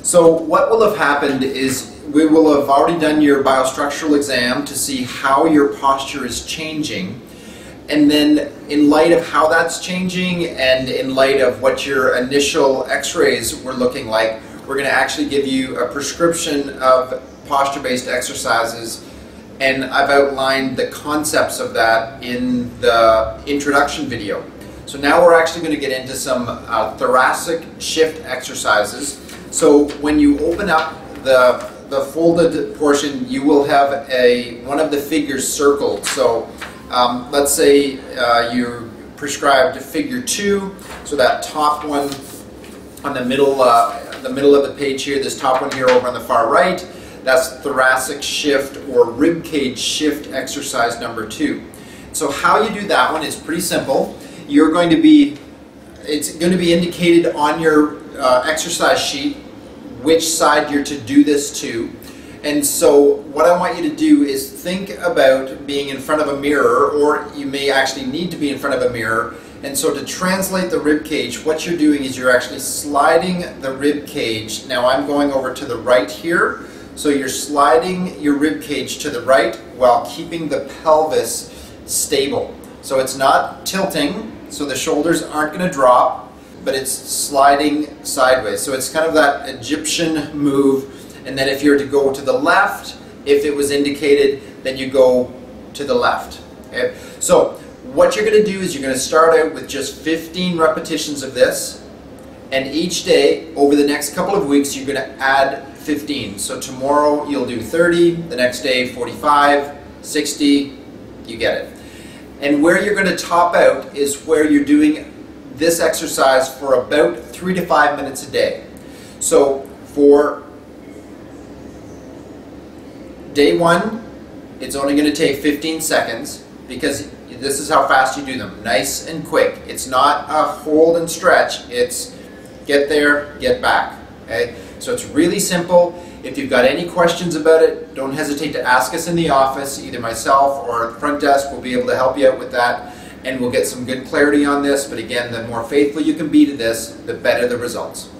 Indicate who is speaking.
Speaker 1: So what will have happened is we will have already done your biostructural exam to see how your posture is changing. And then in light of how that's changing and in light of what your initial x-rays were looking like, we're going to actually give you a prescription of posture-based exercises, and I've outlined the concepts of that in the introduction video. So now we're actually going to get into some thoracic shift exercises. So when you open up the folded portion, you will have one of the figures circled. So let's say you're prescribed figure 2, so that top one on the middle of the page here, this top one here over on the far right, that's thoracic shift or rib cage shift exercise number 2. So how you do that one is pretty simple. It's going to be indicated on your exercise sheet which side you're to do this to. And so what I want you to do is think about being in front of a mirror, or you may actually need to be in front of a mirror. And so to translate the rib cage, what you're doing is you're actually sliding the rib cage. Now I'm going over to the right here. So you're sliding your rib cage to the right while keeping the pelvis stable. So it's not tilting, so the shoulders aren't going to drop, but it's sliding sideways. So it's kind of that Egyptian move. And then if you're to go to the left, if it was indicated, then you go to the left. Okay? So what you're going to do is you're going to start out with just 15 repetitions of this, and each day over the next couple of weeks you're going to add 15. So tomorrow you'll do 30, the next day 45, 60, you get it. And where you're going to top out is where you're doing this exercise for about 3 to 5 minutes a day. So for day 1, it's only going to take 15 seconds because this is how fast you do them. Nice and quick. It's not a hold and stretch. It's get there, get back. Okay? So it's really simple. If you've got any questions about it, don't hesitate to ask us in the office. Either myself or the front desk will be able to help you out with that, and we'll get some good clarity on this. But again, the more faithful you can be to this, the better the results.